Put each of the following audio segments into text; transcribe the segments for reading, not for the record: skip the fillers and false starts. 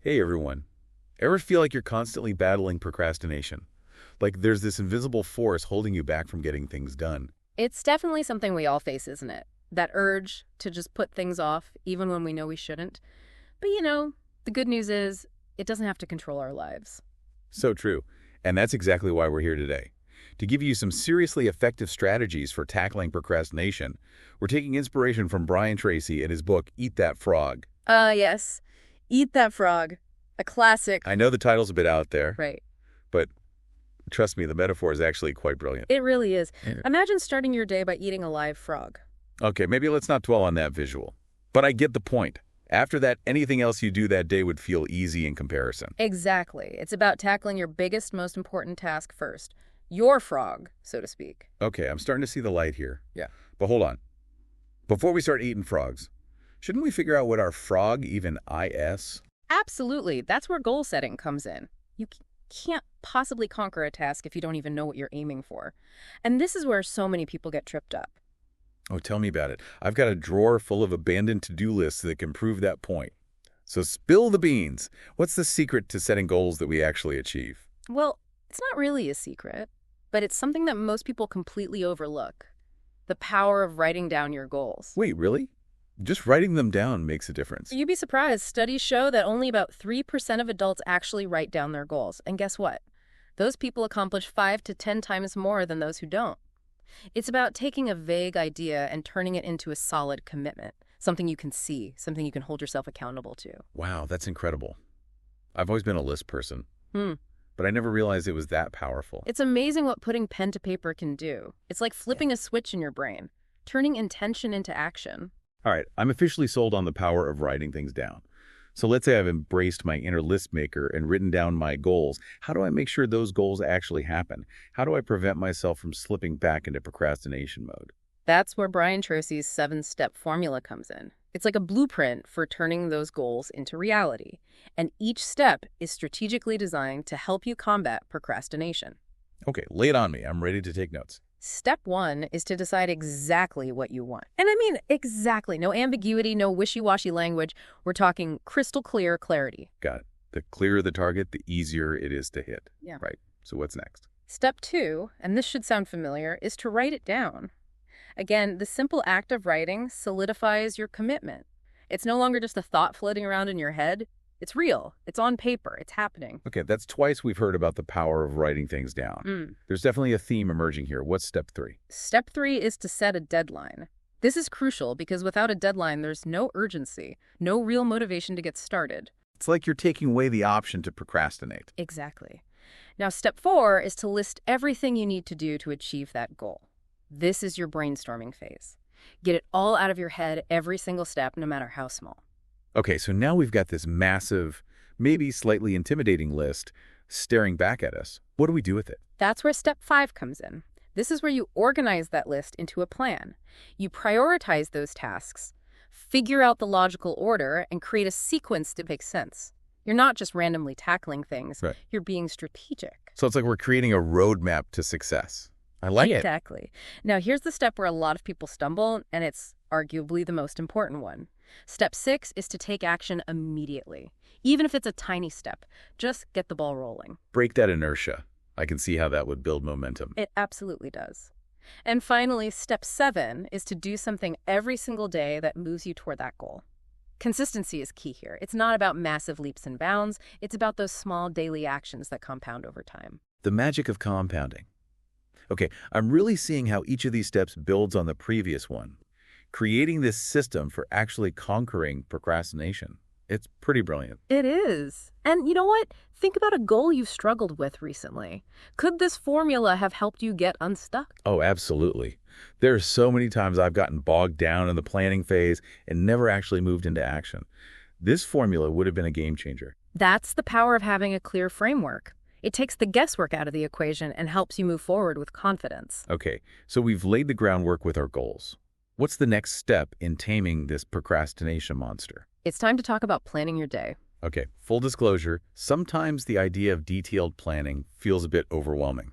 Hey everyone. Ever feel like you're constantly battling procrastination? Like there's this invisible force holding you back from getting things done? It's definitely something we all face, isn't it? That urge to just put things off, even when we know we shouldn't. But the good news is, it doesn't have to control our lives. So true. And that's exactly why we're here today. To give you some seriously effective strategies for tackling procrastination, we're taking inspiration from Brian Tracy in his book, Eat That Frog. Yes. Eat That Frog. A classic. I know the title's a bit out there, Right. but trust me, the metaphor is actually quite brilliant. It really is. Yeah. Imagine starting your day by eating a live frog. Okay, maybe let's not dwell on that visual. But I get the point. After that, anything else you do that day would feel easy in comparison. Exactly. It's about tackling your biggest, most important task first. Your frog, so to speak. Okay, I'm starting to see the light here. Yeah. But hold on. Before we start eating frogs, shouldn't we figure out what our frog even is? Absolutely. That's where goal setting comes in. You can't possibly conquer a task if you don't even know what you're aiming for. And this is where so many people get tripped up. Oh, tell me about it. I've got a drawer full of abandoned to-do lists that can prove that point. So spill the beans. What's the secret to setting goals that we actually achieve? Well, it's not really a secret, but it's something that most people completely overlook. The power of writing down your goals. Wait, really? Just writing them down makes a difference. You'd be surprised. Studies show that only about 3% of adults actually write down their goals. And guess what? Those people accomplish 5 to 10 times more than those who don't. It's about taking a vague idea and turning it into a solid commitment, something you can see, something you can hold yourself accountable to. Wow, that's incredible. I've always been a list person, Hmm. but I never realized it was that powerful. It's amazing what putting pen to paper can do. It's like flipping a switch in your brain, turning intention into action. All right, I'm officially sold on the power of writing things down. So let's say I've embraced my inner list maker and written down my goals. How do I make sure those goals actually happen? How do I prevent myself from slipping back into procrastination mode? That's where Brian Tracy's 7-step formula comes in. It's like a blueprint for turning those goals into reality. And each step is strategically designed to help you combat procrastination. Okay, lay it on me. I'm ready to take notes. Step 1 is to decide exactly what you want. And I mean exactly. No ambiguity, no wishy-washy language. We're talking crystal clear clarity. Got it. The clearer the target, the easier it is to hit. Yeah. Right. So what's next? Step 2, and this should sound familiar, is to write it down. Again, the simple act of writing solidifies your commitment. It's no longer just a thought floating around in your head. It's real. It's on paper. It's happening. Okay, that's twice we've heard about the power of writing things down. There's definitely a theme emerging here. What's step 3? Step 3 is to set a deadline. This is crucial because without a deadline, there's no urgency, no real motivation to get started. It's like you're taking away the option to procrastinate. Exactly. Now, step 4 is to list everything you need to do to achieve that goal. This is your brainstorming phase. Get it all out of your head, every single step, no matter how small. Okay, so now we've got this massive, maybe slightly intimidating list staring back at us. What do we do with it? That's where step 5 comes in. This is where you organize that list into a plan. You prioritize those tasks, figure out the logical order, and create a sequence that makes sense. You're not just randomly tackling things. Right. You're being strategic. So it's like we're creating a roadmap to success. I like it. Exactly. Now, here's the step where a lot of people stumble, and it's arguably the most important one. Step 6 is to take action immediately. Even if it's a tiny step, just get the ball rolling. Break that inertia. I can see how that would build momentum. It absolutely does. And finally, step 7 is to do something every single day that moves you toward that goal. Consistency is key here. It's not about massive leaps and bounds. It's about those small daily actions that compound over time. The magic of compounding. Okay, I'm really seeing how each of these steps builds on the previous one, creating this system for actually conquering procrastination. It's pretty brilliant. It is. And you know what? Think about a goal you've struggled with recently. Could this formula have helped you get unstuck? Oh, absolutely. There are so many times I've gotten bogged down in the planning phase and never actually moved into action. This formula would have been a game changer. That's the power of having a clear framework. It takes the guesswork out of the equation and helps you move forward with confidence. Okay, so we've laid the groundwork with our goals. What's the next step in taming this procrastination monster? It's time to talk about planning your day. Okay, full disclosure, sometimes the idea of detailed planning feels a bit overwhelming.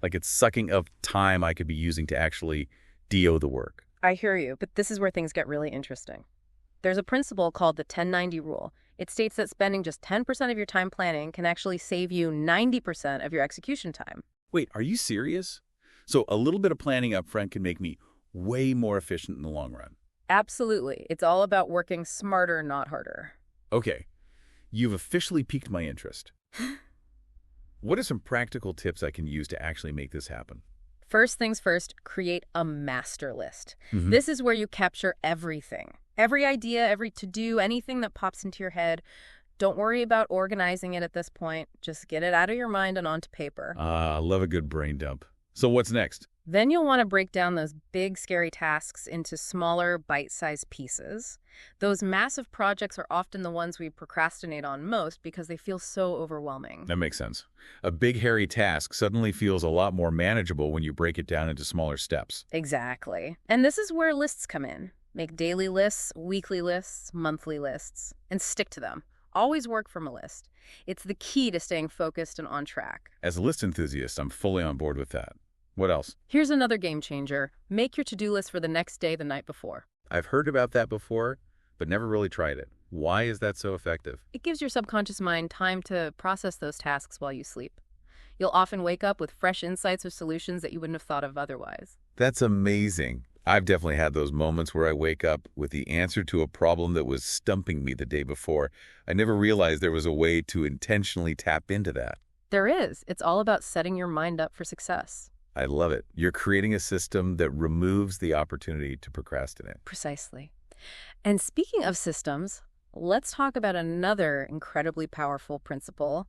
Like it's sucking up time I could be using to actually do the work. I hear you, but this is where things get really interesting. There's a principle called the 10-90 rule. It states that spending just 10% of your time planning can actually save you 90% of your execution time. Wait, are you serious? So a little bit of planning up front can make me way more efficient in the long run. Absolutely. It's all about working smarter, not harder. Okay, you've officially piqued my interest. What are some practical tips I can use to actually make this happen? First things first, create a master list. Mm-hmm. This is where you capture everything. Every idea, every to-do, anything that pops into your head. Don't worry about organizing it at this point. Just get it out of your mind and onto paper. I love a good brain dump. So what's next? Then you'll want to break down those big, scary tasks into smaller, bite-sized pieces. Those massive projects are often the ones we procrastinate on most because they feel so overwhelming. That makes sense. A big, hairy task suddenly feels a lot more manageable when you break it down into smaller steps. Exactly. And this is where lists come in. Make daily lists, weekly lists, monthly lists, and stick to them. Always work from a list. It's the key to staying focused and on track. As a list enthusiast, I'm fully on board with that. What else? Here's another game changer. Make your to-do list for the next day the night before. I've heard about that before, but never really tried it. Why is that so effective? It gives your subconscious mind time to process those tasks while you sleep. You'll often wake up with fresh insights or solutions that you wouldn't have thought of otherwise. That's amazing. I've definitely had those moments where I wake up with the answer to a problem that was stumping me the day before. I never realized there was a way to intentionally tap into that. There is. It's all about setting your mind up for success. I love it. You're creating a system that removes the opportunity to procrastinate. Precisely. And speaking of systems, let's talk about another incredibly powerful principle,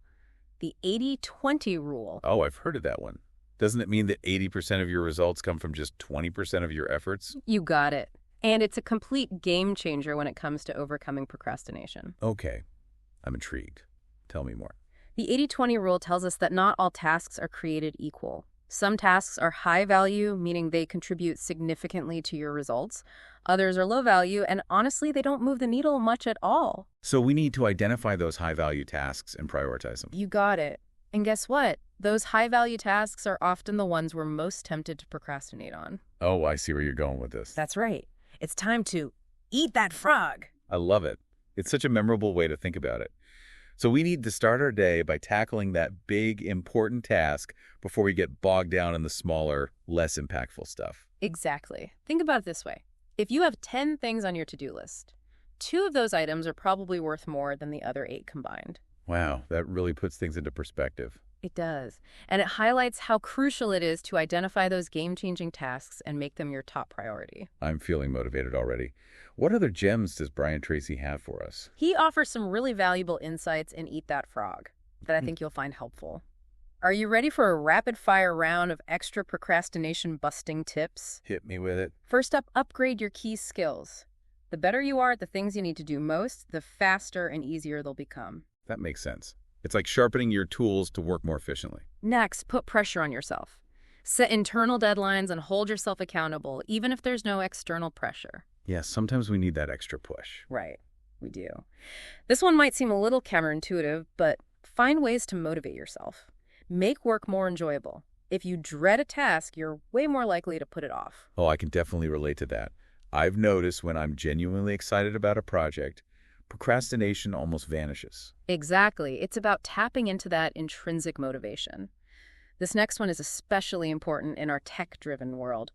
the 80-20 rule. Oh, I've heard of that one. Doesn't it mean that 80% of your results come from just 20% of your efforts? You got it. And it's a complete game changer when it comes to overcoming procrastination. Okay, I'm intrigued. Tell me more. The 80-20 rule tells us that not all tasks are created equal. Some tasks are high value, meaning they contribute significantly to your results. Others are low value, and honestly, they don't move the needle much at all. So we need to identify those high-value tasks and prioritize them. You got it. And guess what? Those high-value tasks are often the ones we're most tempted to procrastinate on. Oh, I see where you're going with this. That's right. It's time to eat that frog. I love it. It's such a memorable way to think about it. So we need to start our day by tackling that big, important task before we get bogged down in the smaller, less impactful stuff. Exactly. Think about it this way. If you have 10 things on your to-do list, 2 of those items are probably worth more than the other 8 combined. Wow, that really puts things into perspective. It does. And it highlights how crucial it is to identify those game-changing tasks and make them your top priority. I'm feeling motivated already. What other gems does Brian Tracy have for us? He offers some really valuable insights in Eat That Frog that I think you'll find helpful. Are you ready for a rapid-fire round of extra procrastination-busting tips? Hit me with it. First up, upgrade your key skills. The better you are at the things you need to do most, the faster and easier they'll become. That makes sense. It's like sharpening your tools to work more efficiently. Next, put pressure on yourself. Set internal deadlines and hold yourself accountable, even if there's no external pressure. Yes, sometimes we need that extra push. Right, we do. This one might seem a little counterintuitive, but find ways to motivate yourself. Make work more enjoyable. If you dread a task, you're way more likely to put it off. Oh, I can definitely relate to that. I've noticed when I'm genuinely excited about a project, procrastination almost vanishes. Exactly. It's about tapping into that intrinsic motivation. This next one is especially important in our tech-driven world.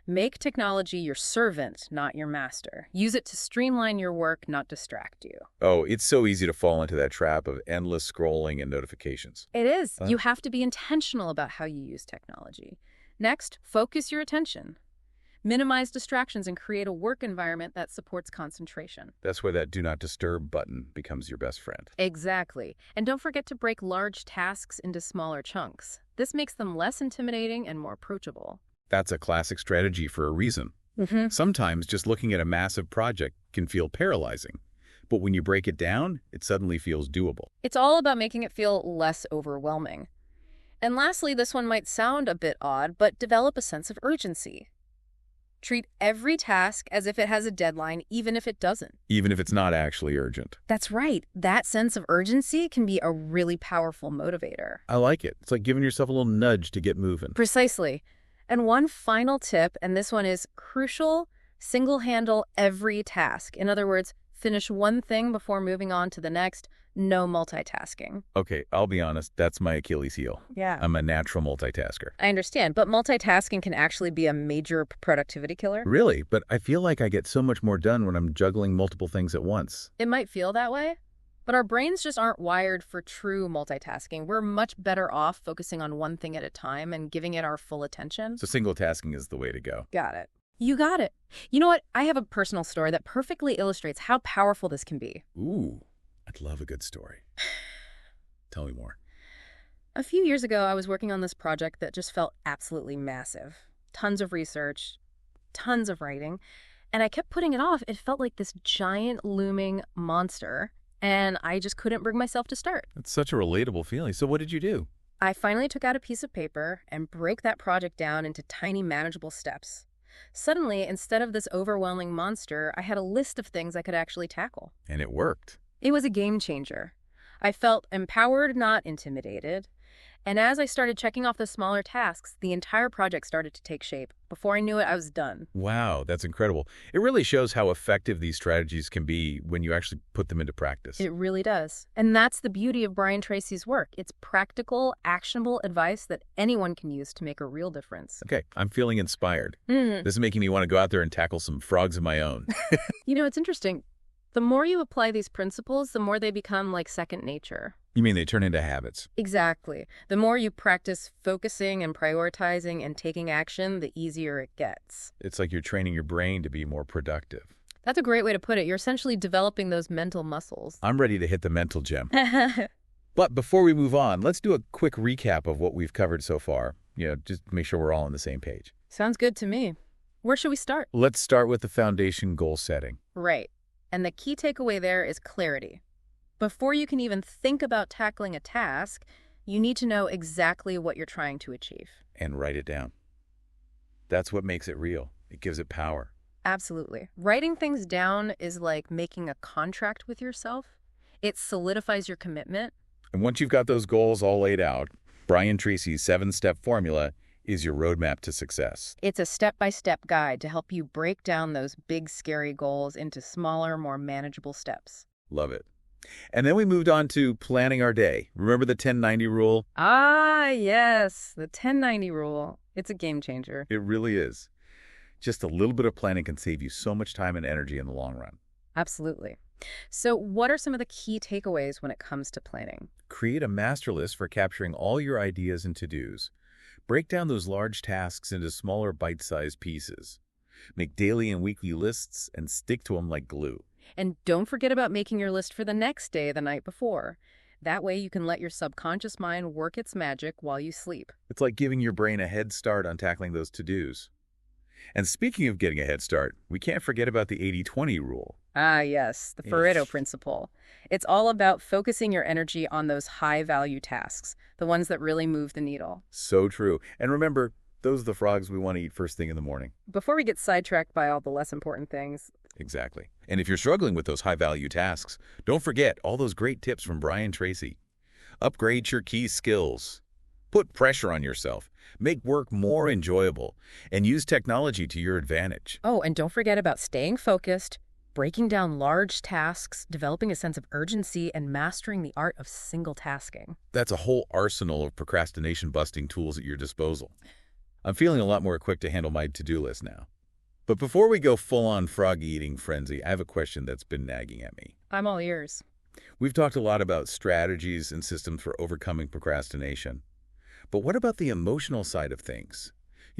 Make technology your servant, not your master. Use it to streamline your work, not distract you. Oh, it's so easy to fall into that trap of endless scrolling and notifications. It is. You have to be intentional about how you use technology. Next, focus your attention. Minimize distractions and create a work environment that supports concentration. That's where that Do Not Disturb button becomes your best friend. Exactly. And don't forget to break large tasks into smaller chunks. This makes them less intimidating and more approachable. That's a classic strategy for a reason. Sometimes just looking at a massive project can feel paralyzing. But when you break it down, it suddenly feels doable. It's all about making it feel less overwhelming. And lastly, this one might sound a bit odd, but develop a sense of urgency. Treat every task as if it has a deadline, even if it doesn't. Even if it's not actually urgent. That's right. That sense of urgency can be a really powerful motivator. I like it. It's like giving yourself a little nudge to get moving. Precisely. And one final tip, and this one is crucial, single-handle every task. In other words, Finish one thing before moving on to the next. No multitasking. Okay, I'll be honest, that's my Achilles heel. Yeah. I'm a natural multitasker. I understand, but multitasking can actually be a major productivity killer. Really? But I feel like I get so much more done when I'm juggling multiple things at once. It might feel that way, but our brains just aren't wired for true multitasking. We're much better off focusing on one thing at a time and giving it our full attention. So single tasking is the way to go. Got it. You got it. You know what? I have a personal story that perfectly illustrates how powerful this can be. Ooh, I'd love a good story. Tell me more. A few years ago, I was working on this project that just felt absolutely massive. Tons of research, tons of writing, and I kept putting it off. It felt like this giant looming monster, and I just couldn't bring myself to start. That's such a relatable feeling. So what did you do? I finally took out a piece of paper and broke that project down into tiny, manageable steps. Suddenly, instead of this overwhelming monster, I had a list of things I could actually tackle. And it worked. It was a game changer. I felt empowered, not intimidated. And as I started checking off the smaller tasks, the entire project started to take shape. Before I knew it, I was done. Wow, that's incredible. It really shows how effective these strategies can be when you actually put them into practice. It really does. And that's the beauty of Brian Tracy's work. It's practical, actionable advice that anyone can use to make a real difference. Okay, I'm feeling inspired. This is making me want to go out there and tackle some frogs of my own. You know, it's interesting. The more you apply these principles, the more they become like second nature. You mean they turn into habits? Exactly. The more you practice focusing and prioritizing and taking action, the easier it gets. It's like you're training your brain to be more productive. That's a great way to put it. You're essentially developing those mental muscles. I'm ready to hit the mental gym. But before we move on, let's do a quick recap of what we've covered so far. Just make sure we're all on the same page. Sounds good to me. Where should we start? Let's start with the foundation goal setting. Right. And the key takeaway there is clarity. Before you can even think about tackling a task, you need to know exactly what you're trying to achieve. And write it down. That's what makes it real. It gives it power. Absolutely. Writing things down is like making a contract with yourself. It solidifies your commitment. And once you've got those goals all laid out, Brian Tracy's 7-step formula is your roadmap to success. It's a step-by-step guide to help you break down those big, scary goals into smaller, more manageable steps. Love it. And then we moved on to planning our day. Remember the 10-90 rule? Ah, yes, the 10-90 rule. It's a game changer. It really is. Just a little bit of planning can save you so much time and energy in the long run. Absolutely. So what are some of the key takeaways when it comes to planning? Create a master list for capturing all your ideas and to-dos. Break down those large tasks into smaller bite-sized pieces. Make daily and weekly lists and stick to them like glue. And don't forget about making your list for the next day the night before. That way you can let your subconscious mind work its magic while you sleep. It's like giving your brain a head start on tackling those to-dos. And speaking of getting a head start, we can't forget about the 80-20 rule. Ah, yes, the Pareto principle. It's all about focusing your energy on those high-value tasks, the ones that really move the needle. So true. And remember, those are the frogs we want to eat first thing in the morning. Before we get sidetracked by all the less important things. Exactly. And if you're struggling with those high-value tasks, don't forget all those great tips from Brian Tracy. Upgrade your key skills. Put pressure on yourself. Make work more enjoyable. And use technology to your advantage. Oh, and don't forget about staying focused, breaking down large tasks, developing a sense of urgency, and mastering the art of single tasking. That's a whole arsenal of procrastination-busting tools at your disposal. I'm feeling a lot more equipped to handle my to-do list now. But before we go full-on frog-eating frenzy, I have a question that's been nagging at me. I'm all ears. We've talked a lot about strategies and systems for overcoming procrastination. But what about the emotional side of things?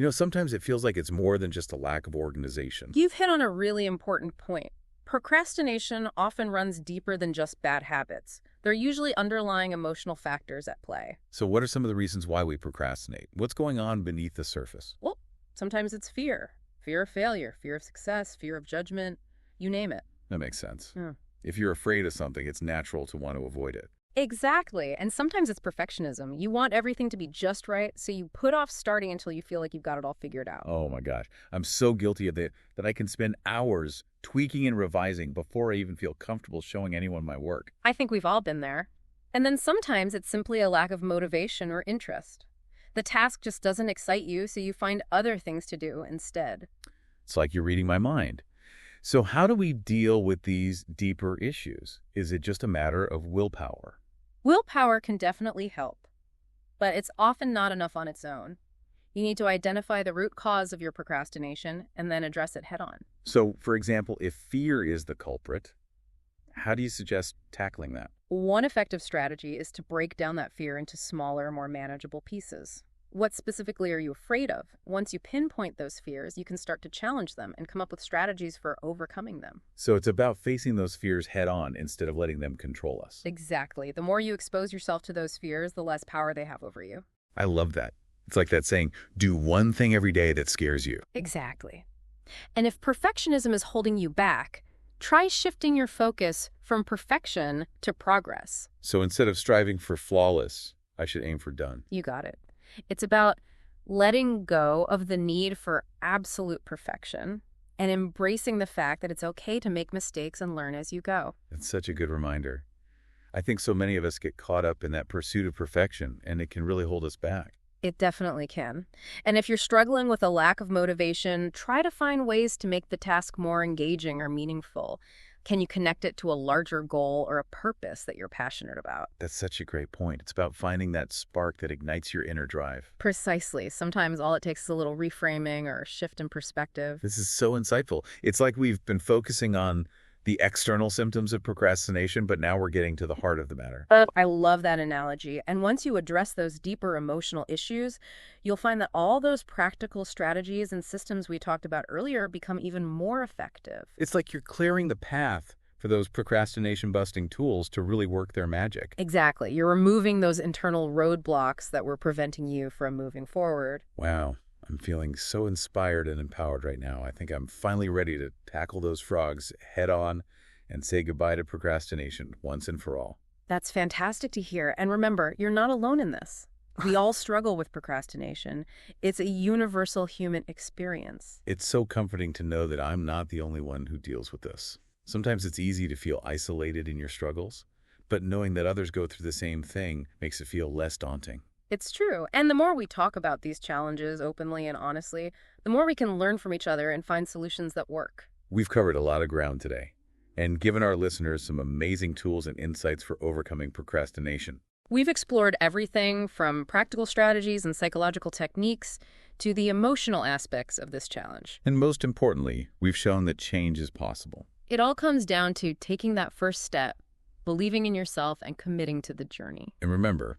Sometimes it feels like it's more than just a lack of organization. You've hit on a really important point. Procrastination often runs deeper than just bad habits. There are usually underlying emotional factors at play. So what are some of the reasons why we procrastinate? What's going on beneath the surface? Well, sometimes it's fear. Fear of failure, fear of success, fear of judgment, you name it. That makes sense. Yeah. If you're afraid of something, it's natural to want to avoid it. Exactly. And sometimes it's perfectionism. You want everything to be just right, so you put off starting until you feel like you've got it all figured out. Oh my gosh. I'm so guilty of it that I can spend hours tweaking and revising before I even feel comfortable showing anyone my work. I think we've all been there. And then sometimes it's simply a lack of motivation or interest. The task just doesn't excite you, so you find other things to do instead. It's like you're reading my mind. So how do we deal with these deeper issues? Is it just a matter of willpower? Willpower can definitely help, but it's often not enough on its own. You need to identify the root cause of your procrastination and then address it head on. So, for example, if fear is the culprit, how do you suggest tackling that? One effective strategy is to break down that fear into smaller, more manageable pieces. What specifically are you afraid of? Once you pinpoint those fears, you can start to challenge them and come up with strategies for overcoming them. So it's about facing those fears head on instead of letting them control us. Exactly. The more you expose yourself to those fears, the less power they have over you. I love that. It's like that saying, do one thing every day that scares you. Exactly. And if perfectionism is holding you back, try shifting your focus from perfection to progress. So instead of striving for flawless, I should aim for done. You got it. It's about letting go of the need for absolute perfection and embracing the fact that it's okay to make mistakes and learn as you go. That's such a good reminder. I think so many of us get caught up in that pursuit of perfection, and it can really hold us back. It definitely can. And if you're struggling with a lack of motivation, try to find ways to make the task more engaging or meaningful. Can you connect it to a larger goal or a purpose that you're passionate about? That's such a great point. It's about finding that spark that ignites your inner drive. Precisely. Sometimes all it takes is a little reframing or a shift in perspective. This is so insightful. It's like we've been focusing on the external symptoms of procrastination, but now we're getting to the heart of the matter. I love that analogy. And once you address those deeper emotional issues, you'll find that all those practical strategies and systems we talked about earlier become even more effective. It's like you're clearing the path for those procrastination-busting tools to really work their magic. Exactly. You're removing those internal roadblocks that were preventing you from moving forward. Wow. I'm feeling so inspired and empowered right now. I think I'm finally ready to tackle those frogs head on and say goodbye to procrastination once and for all. That's fantastic to hear. And remember, you're not alone in this. We all struggle with procrastination. It's a universal human experience. It's so comforting to know that I'm not the only one who deals with this. Sometimes it's easy to feel isolated in your struggles, but knowing that others go through the same thing makes it feel less daunting. It's true. And the more we talk about these challenges openly and honestly, the more we can learn from each other and find solutions that work. We've covered a lot of ground today and given our listeners some amazing tools and insights for overcoming procrastination. We've explored everything from practical strategies and psychological techniques to the emotional aspects of this challenge. And most importantly, we've shown that change is possible. It all comes down to taking that first step, believing in yourself, and committing to the journey. And remember,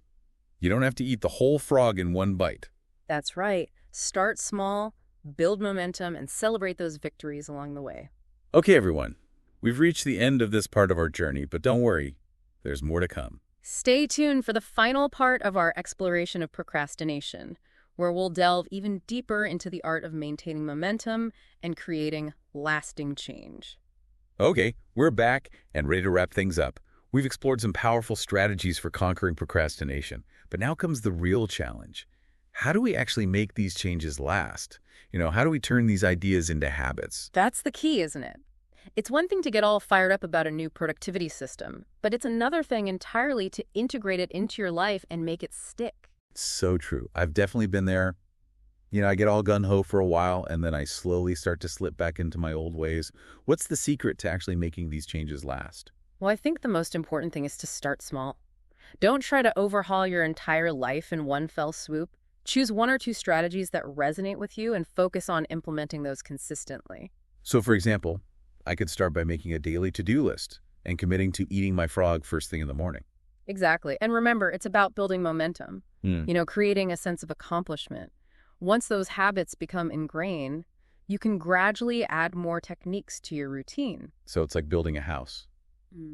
you don't have to eat the whole frog in one bite. That's right. Start small, build momentum, and celebrate those victories along the way. Okay, everyone. We've reached the end of this part of our journey, but don't worry, there's more to come. Stay tuned for the final part of our exploration of procrastination, where we'll delve even deeper into the art of maintaining momentum and creating lasting change. Okay, we're back and ready to wrap things up. We've explored some powerful strategies for conquering procrastination, but now comes the real challenge. How do we actually make these changes last? How do we turn these ideas into habits? That's the key, isn't it? It's one thing to get all fired up about a new productivity system, but it's another thing entirely to integrate it into your life and make it stick. So true. I've definitely been there. I get all gung-ho for a while, and then I slowly start to slip back into my old ways. What's the secret to actually making these changes last? Well, I think the most important thing is to start small. Don't try to overhaul your entire life in one fell swoop. Choose one or two strategies that resonate with you and focus on implementing those consistently. So, for example, I could start by making a daily to-do list and committing to eating my frog first thing in the morning. Exactly. And remember, it's about building momentum, creating a sense of accomplishment. Once those habits become ingrained, you can gradually add more techniques to your routine. So it's like building a house.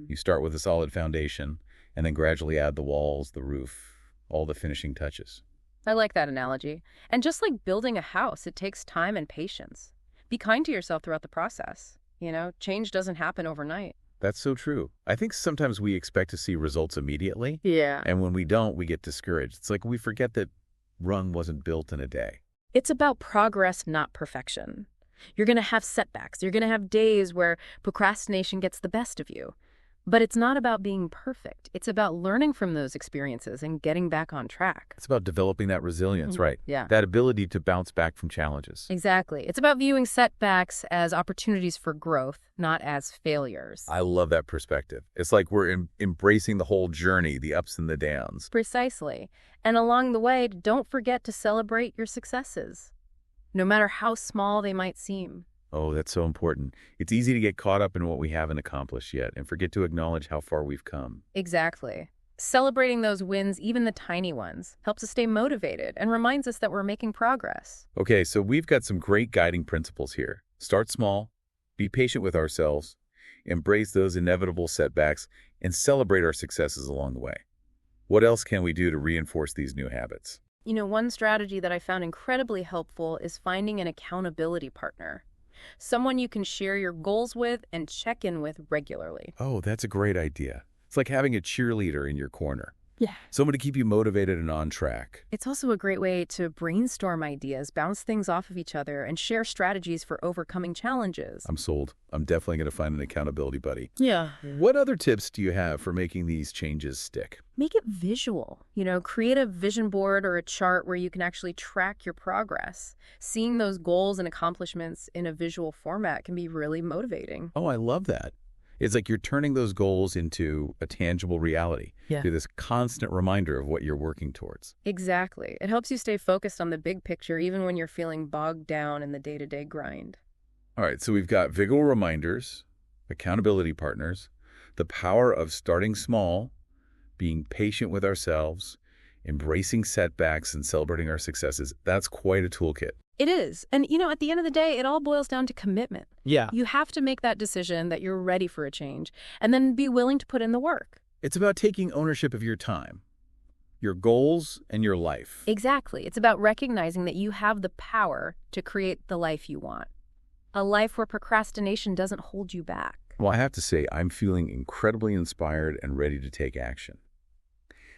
You start with a solid foundation and then gradually add the walls, the roof, all the finishing touches. I like that analogy. And just like building a house, it takes time and patience. Be kind to yourself throughout the process. Change doesn't happen overnight. That's so true. I think sometimes we expect to see results immediately. Yeah. And when we don't, we get discouraged. It's like we forget that Rome wasn't built in a day. It's about progress, not perfection. You're going to have setbacks. You're going to have days where procrastination gets the best of you. But it's not about being perfect. It's about learning from those experiences and getting back on track. It's about developing that resilience, right? Yeah. That ability to bounce back from challenges. Exactly. It's about viewing setbacks as opportunities for growth, not as failures. I love that perspective. It's like we're embracing the whole journey, the ups and the downs. Precisely. And along the way, don't forget to celebrate your successes, no matter how small they might seem. Oh, that's so important. It's easy to get caught up in what we haven't accomplished yet and forget to acknowledge how far we've come. Exactly. Celebrating those wins, even the tiny ones, helps us stay motivated and reminds us that we're making progress. Okay, so we've got some great guiding principles here. Start small, be patient with ourselves, embrace those inevitable setbacks, and celebrate our successes along the way. What else can we do to reinforce these new habits? One strategy that I found incredibly helpful is finding an accountability partner. Someone you can share your goals with and check in with regularly. Oh, that's a great idea. It's like having a cheerleader in your corner. Yeah. Someone to keep you motivated and on track. It's also a great way to brainstorm ideas, bounce things off of each other, and share strategies for overcoming challenges. I'm sold. I'm definitely going to find an accountability buddy. Yeah. What other tips do you have for making these changes stick? Make it visual. Create a vision board or a chart where you can actually track your progress. Seeing those goals and accomplishments in a visual format can be really motivating. Oh, I love that. It's like you're turning those goals into a tangible reality. Yeah. Through this constant reminder of what you're working towards. Exactly. It helps you stay focused on the big picture even when you're feeling bogged down in the day-to-day grind. All right, so we've got visual reminders, accountability partners, the power of starting small, being patient with ourselves, embracing setbacks and celebrating our successes. That's quite a toolkit. It is. And, at the end of the day, it all boils down to commitment. Yeah. You have to make that decision that you're ready for a change and then be willing to put in the work. It's about taking ownership of your time, your goals, and your life. Exactly. It's about recognizing that you have the power to create the life you want. A life where procrastination doesn't hold you back. Well, I have to say, I'm feeling incredibly inspired and ready to take action.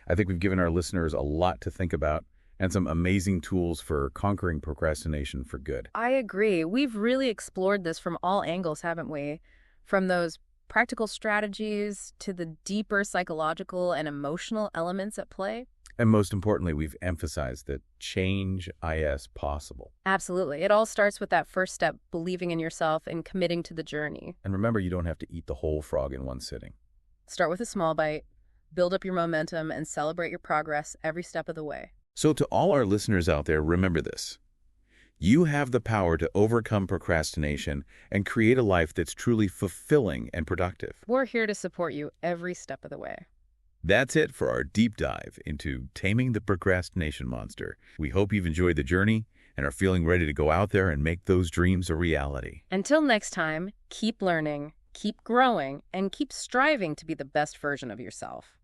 I think we've given our listeners a lot to think about and some amazing tools for conquering procrastination for good. I agree. We've really explored this from all angles, haven't we? From those practical strategies to the deeper psychological and emotional elements at play. And most importantly, we've emphasized that change is possible. Absolutely. It all starts with that first step, believing in yourself and committing to the journey. And remember, you don't have to eat the whole frog in one sitting. Start with a small bite, build up your momentum, and celebrate your progress every step of the way. So to all our listeners out there, remember this. You have the power to overcome procrastination and create a life that's truly fulfilling and productive. We're here to support you every step of the way. That's it for our deep dive into taming the procrastination monster. We hope you've enjoyed the journey and are feeling ready to go out there and make those dreams a reality. Until next time, keep learning, keep growing, and keep striving to be the best version of yourself.